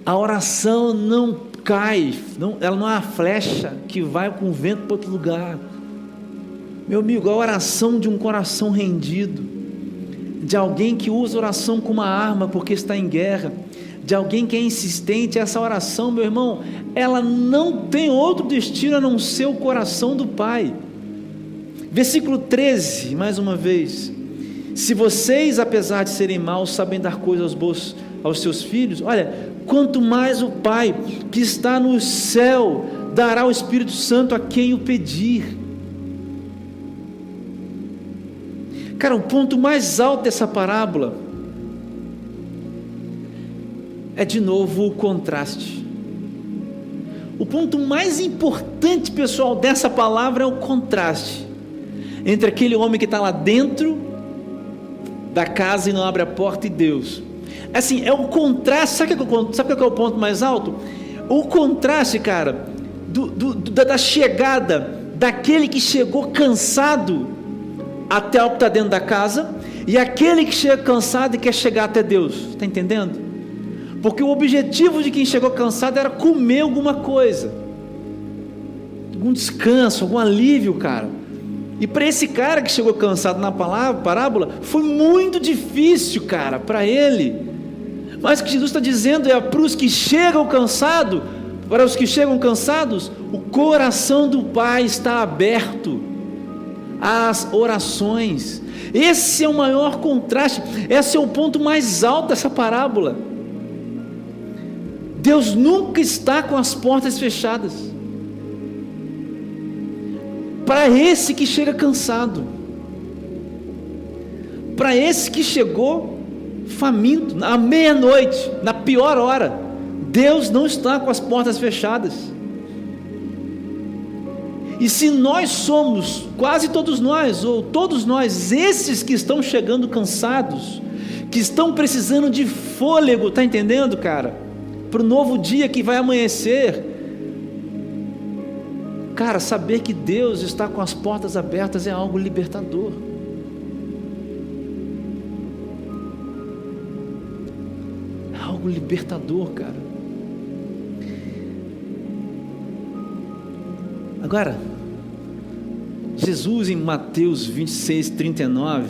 A oração não cai, ela não é uma flecha que vai com o vento para outro lugar. Meu amigo, a oração de um coração rendido, de alguém que usa oração como uma arma porque está em guerra, de alguém que é insistente, essa oração, meu irmão, ela não tem outro destino a não ser o coração do Pai. Versículo 13, mais uma vez: se vocês, apesar de serem maus, sabem dar coisas boas aos seus filhos, olha, quanto mais o Pai que está no céu dará o Espírito Santo a quem o pedir. Cara, o ponto mais alto dessa parábola é de novo o contraste. O ponto mais importante, pessoal, dessa palavra é o contraste entre aquele homem que está lá dentro da casa e não abre a porta, e Deus. Assim, é o contraste. Sabe qual é o ponto mais alto? O contraste, cara, da chegada daquele que chegou cansado até o que está dentro da casa, e aquele que chega cansado e quer chegar até Deus. Está entendendo? Porque o objetivo de quem chegou cansado era comer alguma coisa, algum descanso, algum alívio, cara. E para esse cara que chegou cansado na parábola, foi muito difícil, cara, para ele. Mas o que Jesus está dizendo é para os que chegam cansados, para os que chegam cansados, o coração do Pai está aberto às orações. Esse é o maior contraste, esse é o ponto mais alto dessa parábola. Deus nunca está com as portas fechadas para esse que chega cansado, para esse que chegou faminto, à meia-noite, na pior hora. Deus não está com as portas fechadas. E se nós somos, quase todos nós, ou todos nós, esses que estão chegando cansados, que estão precisando de fôlego, está entendendo, cara? Para o novo dia que vai amanhecer, cara, saber que Deus está com as portas abertas é algo libertador. É algo libertador, cara. Agora, Jesus em Mateus 26, 39,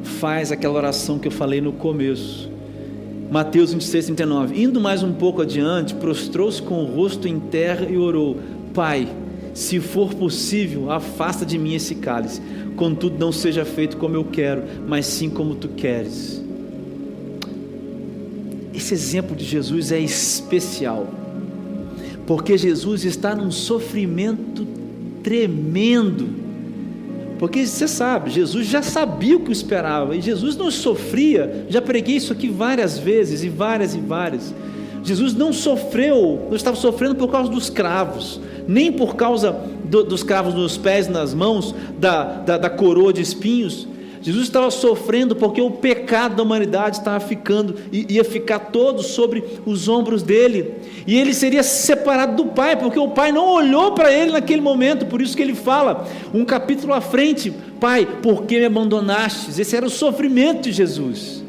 faz aquela oração que eu falei no começo. Mateus 26, 39, indo mais um pouco adiante, prostrou-se com o rosto em terra e orou: Pai, se for possível, afasta de mim esse cálice, contudo não seja feito como eu quero, mas sim como tu queres. Esse exemplo de Jesus é especial, porque Jesus está num sofrimento tremendo. Porque você sabe, Jesus já sabia o que o esperava, e Jesus não sofria. Já preguei isso aqui várias vezes, e várias. Jesus não estava sofrendo por causa dos cravos, nem por causa dos cravos nos pés e nas mãos, da coroa de espinhos. Jesus estava sofrendo porque o pecado da humanidade estava ia ficar todo sobre os ombros dele, e ele seria separado do Pai, porque o Pai não olhou para ele naquele momento. Por isso que ele fala, um capítulo à frente: Pai, por que me abandonastes? Esse era o sofrimento de Jesus.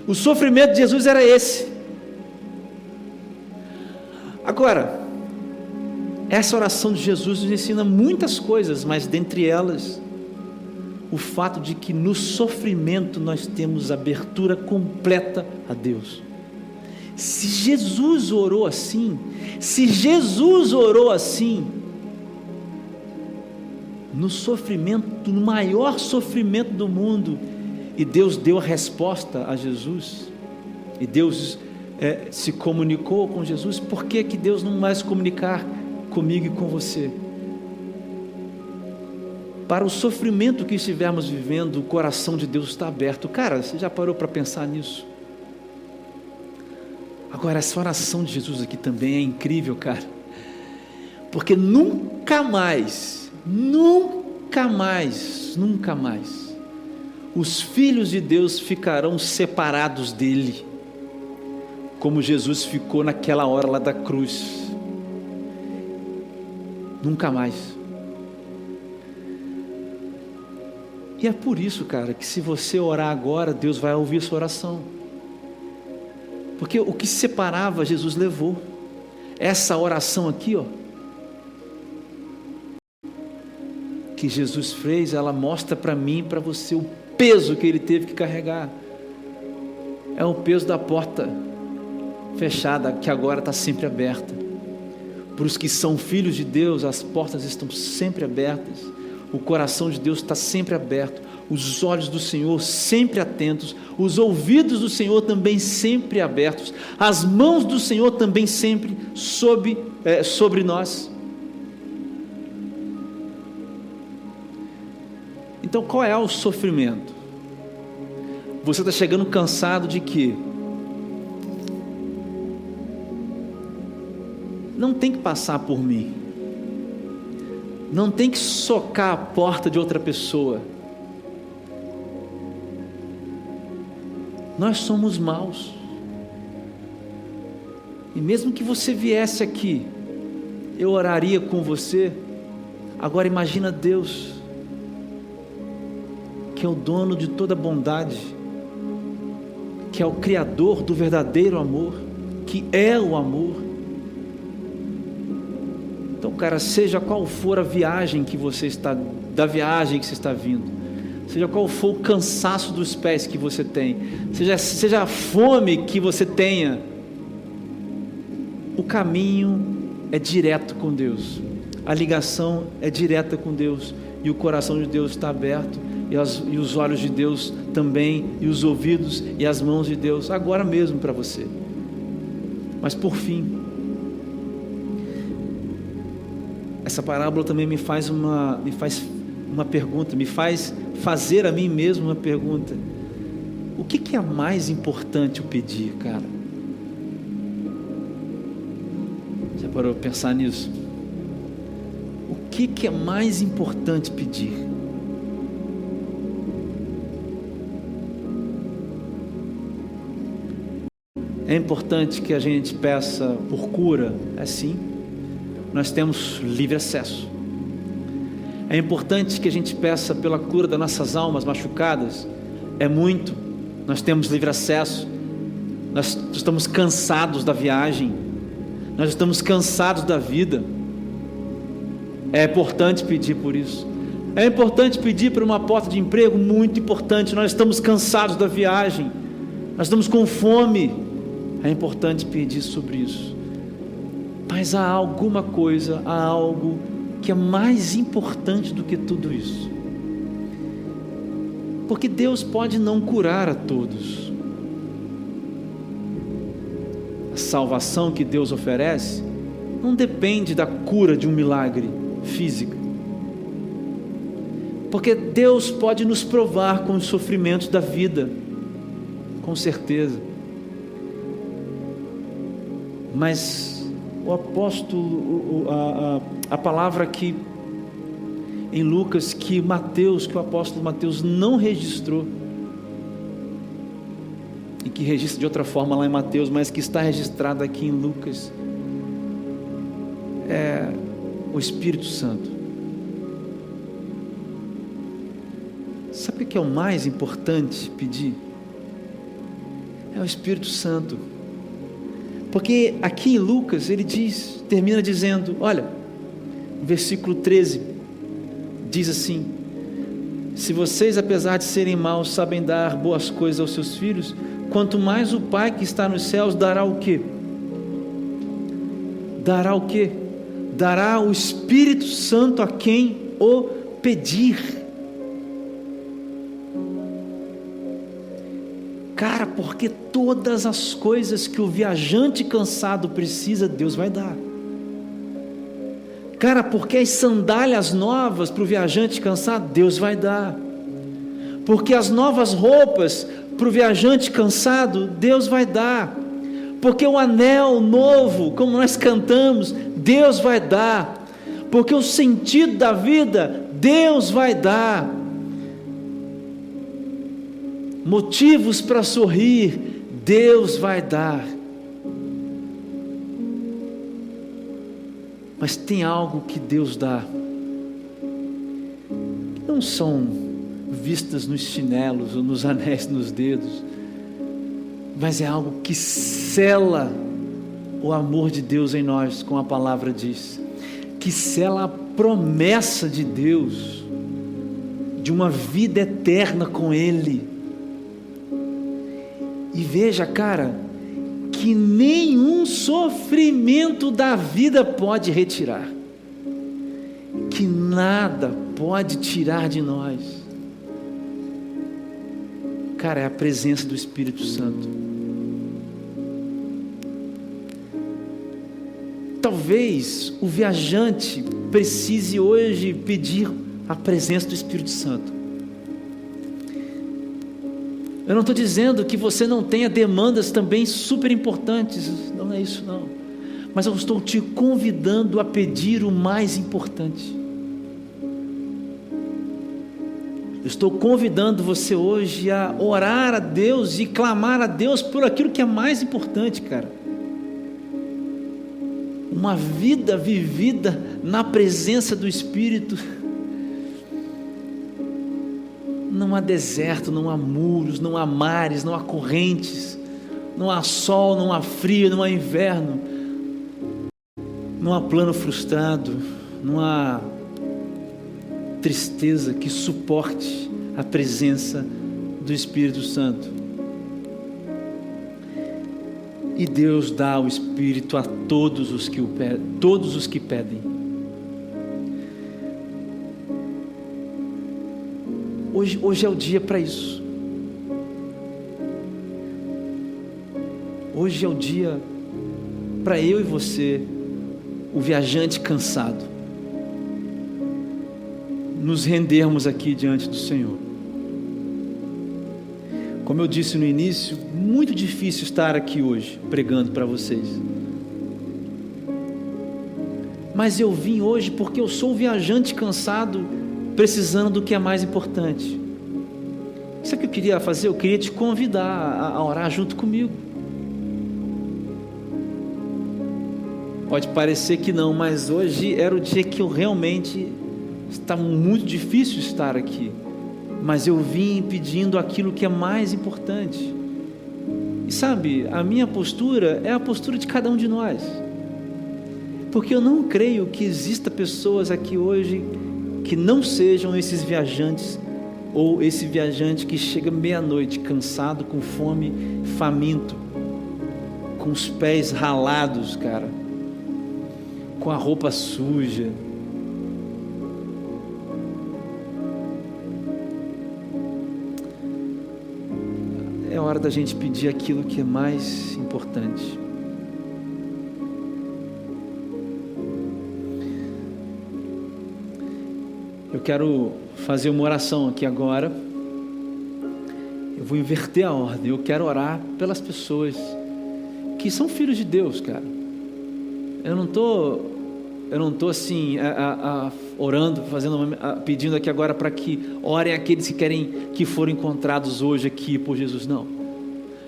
O sofrimento de Jesus era esse. Agora, essa oração de Jesus nos ensina muitas coisas, mas dentre elas, o fato de que no sofrimento nós temos abertura completa a Deus. Se Jesus orou assim, no sofrimento, no maior sofrimento do mundo, e Deus deu a resposta a Jesus, e Deus se comunicou com Jesus, por que Deus não vai se comunicar comigo e com você? Para o sofrimento que estivermos vivendo, o coração de Deus está aberto. Cara, você já parou para pensar nisso? Agora, essa oração de Jesus aqui também é incrível, cara, porque nunca mais os filhos de Deus ficarão separados dele, como Jesus ficou naquela hora lá da cruz. Nunca mais. E é por isso, cara, que se você orar agora, Deus vai ouvir sua oração, Porque o que separava, Jesus levou. Essa oração aqui, ó, que Jesus fez, ela mostra para mim e para você o peso que ele teve que carregar. É o peso da porta fechada, que agora está sempre aberta. Para os que são filhos de Deus, as portas estão sempre abertas. O coração de Deus está sempre aberto. Os olhos do Senhor sempre atentos. Os ouvidos do Senhor também sempre abertos. As mãos do Senhor também sempre sobre nós. Então, qual é o sofrimento? Você está chegando cansado de quê? Não tem que passar por mim. Não tem que socar a porta de outra pessoa. Nós somos maus. E mesmo que você viesse aqui, eu oraria com você. Agora imagina Deus, que é o dono de toda bondade, que é o Criador do verdadeiro amor, que é o amor. Então, cara, seja qual for a viagem que você está, da viagem que você está vindo, seja qual for o cansaço dos pés que você tem, seja a fome que você tenha, o caminho é direto com Deus, a ligação é direta com Deus, e o coração de Deus está aberto, e os olhos de Deus também, e os ouvidos e as mãos de Deus, agora mesmo para você. Mas por fim, essa parábola também me faz uma pergunta, me faz fazer a mim mesmo uma pergunta: o que é mais importante eu pedir, cara? Já parou para pensar nisso? O que é mais importante pedir? É importante que a gente peça por cura? É sim. Nós temos livre acesso. É importante que a gente peça pela cura das nossas almas machucadas? É muito. Nós temos livre acesso. Nós estamos cansados da viagem. Nós estamos cansados da vida. É importante pedir por isso. É importante pedir por uma porta de emprego? Muito importante. Nós estamos cansados da viagem. Nós estamos com fome. É importante pedir sobre isso. Mas há alguma coisa, há algo que é mais importante do que tudo isso. Porque Deus pode não curar a todos. A salvação que Deus oferece não depende da cura de um milagre físico. Porque Deus pode nos provar com os sofrimentos da vida, com certeza. Mas o apóstolo, a palavra aqui em Lucas, que o apóstolo Mateus não registrou, e que registra de outra forma lá em Mateus, mas que está registrada aqui em Lucas, é o Espírito Santo. Sabe o que é o mais importante pedir? É o Espírito Santo. Porque aqui em Lucas ele termina dizendo, olha, versículo 13, diz assim: se vocês, apesar de serem maus, sabem dar boas coisas aos seus filhos, quanto mais o Pai que está nos céus dará o quê? Dará o quê? Dará o Espírito Santo a quem o pedir. Cara, porque todas as coisas que o viajante cansado precisa, Deus vai dar. Cara, porque as sandálias novas para o viajante cansado, Deus vai dar. Porque as novas roupas para o viajante cansado, Deus vai dar. Porque o anel novo, como nós cantamos, Deus vai dar. Porque o sentido da vida, Deus vai dar. Motivos para sorrir, Deus vai dar. Mas tem algo que Deus dá, que não são vistas nos chinelos ou nos anéis nos dedos, mas é algo que sela o amor de Deus em nós, como a palavra diz, que sela a promessa de Deus de uma vida eterna com Ele. E veja, cara, que nenhum sofrimento da vida pode retirar, que nada pode tirar de nós, cara, é a presença do Espírito Santo. Talvez o viajante precise hoje pedir a presença do Espírito Santo. Eu não estou dizendo que você não tenha demandas também super importantes, não é isso não, mas eu estou te convidando a pedir o mais importante. Eu estou convidando você hoje a orar a Deus e clamar a Deus por aquilo que é mais importante, cara. Uma vida vivida na presença do Espírito. Não há deserto, não há muros, não há mares, não há correntes, não há sol, não há frio, não há inverno, não há plano frustrado, não há tristeza que suporte a presença do Espírito Santo. E Deus dá o Espírito a todos os que pedem. Hoje é o dia para isso. Hoje é o dia para eu e você, o viajante cansado, nos rendermos aqui diante do Senhor. Como eu disse no início, muito difícil estar aqui hoje pregando para vocês. Mas eu vim hoje porque eu sou um viajante cansado, precisando do que é mais importante. Isso é o que eu queria fazer, eu queria te convidar a orar junto comigo. Pode parecer que não, mas hoje era o dia que eu realmente estava muito difícil estar aqui, mas eu vim pedindo aquilo que é mais importante. E sabe, a minha postura é a postura de cada um de nós, porque eu não creio que exista pessoas aqui hoje que não sejam esses viajantes, ou esse viajante que chega meia-noite cansado, com fome, faminto, com os pés ralados, cara, com a roupa suja. É hora da gente pedir aquilo que é mais importante. Eu quero fazer uma oração aqui agora. Eu vou inverter a ordem. Eu quero orar pelas pessoas que são filhos de Deus, cara. Eu não tô assim orando, pedindo aqui agora para que orem aqueles que foram encontrados hoje aqui por Jesus. Não.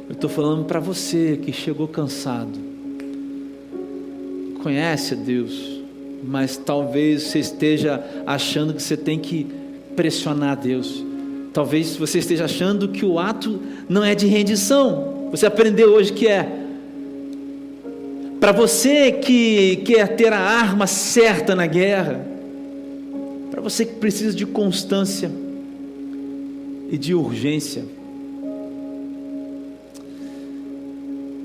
Eu estou falando para você que chegou cansado, conhece a Deus, mas talvez você esteja achando que você tem que pressionar a Deus. Talvez você esteja achando que o ato não é de rendição. Você aprendeu hoje que é. Para você que quer ter a arma certa na guerra, para você que precisa de constância e de urgência,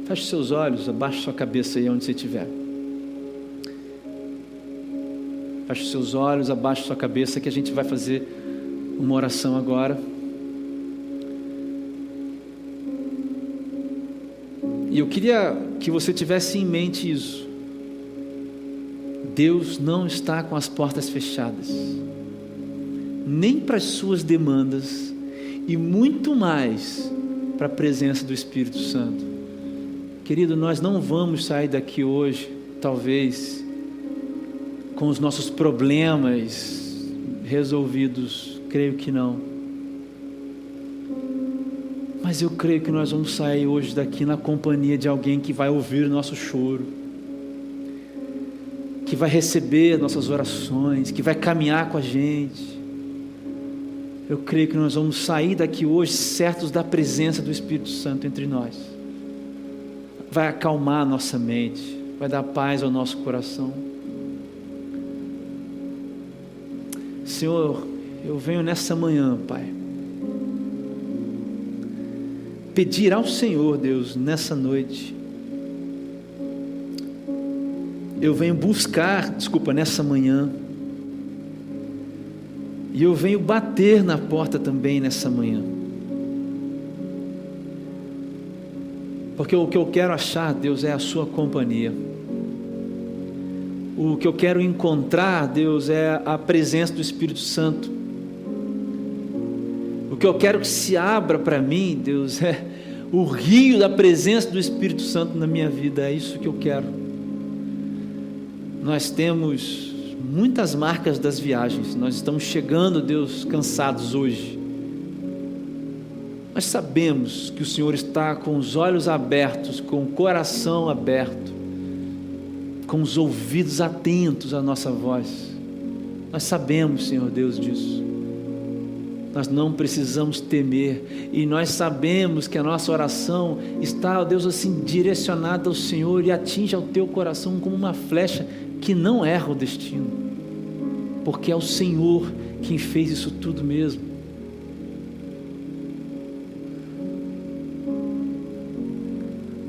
feche seus olhos, abaixe sua cabeça aí onde você estiver. Feche seus olhos, abaixe sua cabeça, que a gente vai fazer uma oração agora. E eu queria que você tivesse em mente isso. Deus não está com as portas fechadas, nem para as suas demandas, e muito mais para a presença do Espírito Santo. Querido, nós não vamos sair daqui hoje, talvez, com os nossos problemas resolvidos, creio que não. Mas eu creio que nós vamos sair hoje daqui na companhia de alguém que vai ouvir o nosso choro, que vai receber nossas orações, que vai caminhar com a gente. Eu creio que nós vamos sair daqui hoje certos da presença do Espírito Santo entre nós. vai acalmar a nossa mente, vai dar paz ao nosso coração. Senhor, eu venho nessa manhã, Pai, pedir ao Senhor, Deus, nessa noite, eu venho buscar, nessa manhã, e eu venho bater na porta também nessa manhã, porque o que eu quero achar, Deus, é a sua companhia. O que eu quero encontrar, Deus, é a presença do Espírito Santo. O que eu quero que se abra para mim, Deus, é o rio da presença do Espírito Santo na minha vida. É isso que eu quero. Nós temos muitas marcas das viagens. Nós estamos chegando, Deus, cansados hoje. Nós sabemos que o Senhor está com os olhos abertos, com o coração aberto, com os ouvidos atentos à nossa voz. Nós sabemos, Senhor Deus, disso. Nós não precisamos temer, e nós sabemos que a nossa oração está, ó Deus, assim, direcionada ao Senhor, e atinge ao teu coração como uma flecha que não erra o destino, porque é o Senhor quem fez isso tudo mesmo.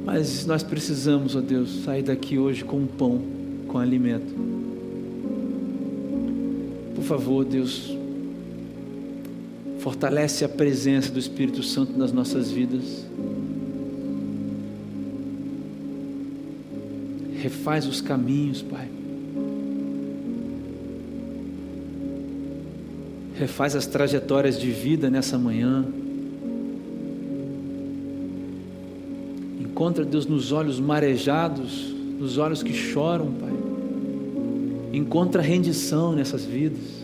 Mas nós precisamos, ó Deus, sair daqui hoje com pão, com alimento. Por favor, Deus, fortalece a presença do Espírito Santo nas nossas vidas. Refaz os caminhos, Pai. Refaz as trajetórias de vida nessa manhã. Encontra, Deus, nos olhos marejados, nos olhos que choram, Pai. Encontra rendição nessas vidas.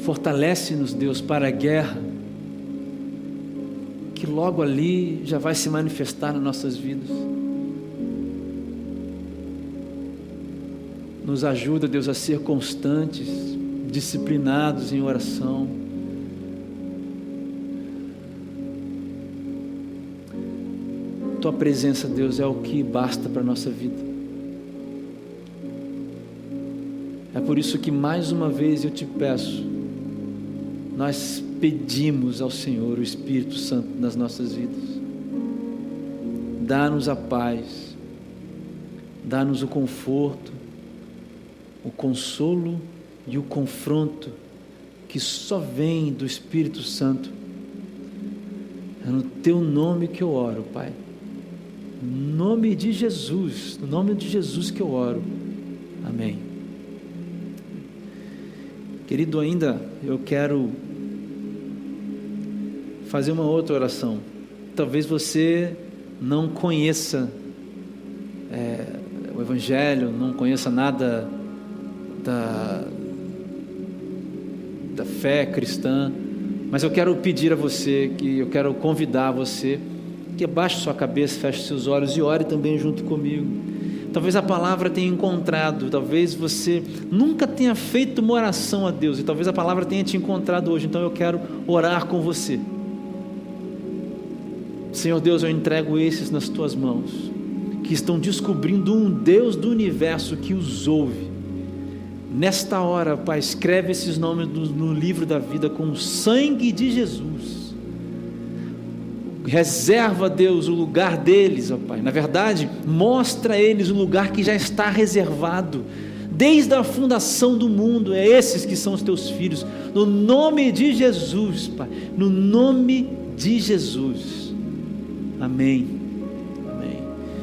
Fortalece-nos, Deus, para a guerra, que logo ali já vai se manifestar nas nossas vidas. Nos ajuda, Deus, a ser constantes, disciplinados em oração. Tua presença, Deus, é o que basta para a nossa vida. É por isso que mais uma vez eu te peço, nós pedimos ao Senhor o Espírito Santo nas nossas vidas. Dá-nos a paz, dá-nos o conforto, o consolo e o confronto que só vem do Espírito Santo. É no teu nome que eu oro, Pai. No nome de Jesus, no nome de Jesus que eu oro. Amém. Querido, ainda eu quero fazer uma outra oração. Talvez você não conheça o Evangelho, não conheça nada da fé cristã, mas eu quero pedir a você, eu quero convidar você, que abaixe sua cabeça, feche seus olhos e ore também junto comigo. Talvez a palavra tenha encontrado, talvez você nunca tenha feito uma oração a Deus, e talvez a palavra tenha te encontrado hoje, então eu quero orar com você. Senhor Deus, eu entrego esses nas tuas mãos, que estão descobrindo um Deus do universo que os ouve. Nesta hora, Pai, escreve esses nomes no livro da vida com o sangue de Jesus. Reserva, Deus, o lugar deles, ó Pai. Na verdade, mostra a eles o lugar que já está reservado desde a fundação do mundo. É esses que são os teus filhos, no nome de Jesus, Pai, no nome de Jesus. Amém.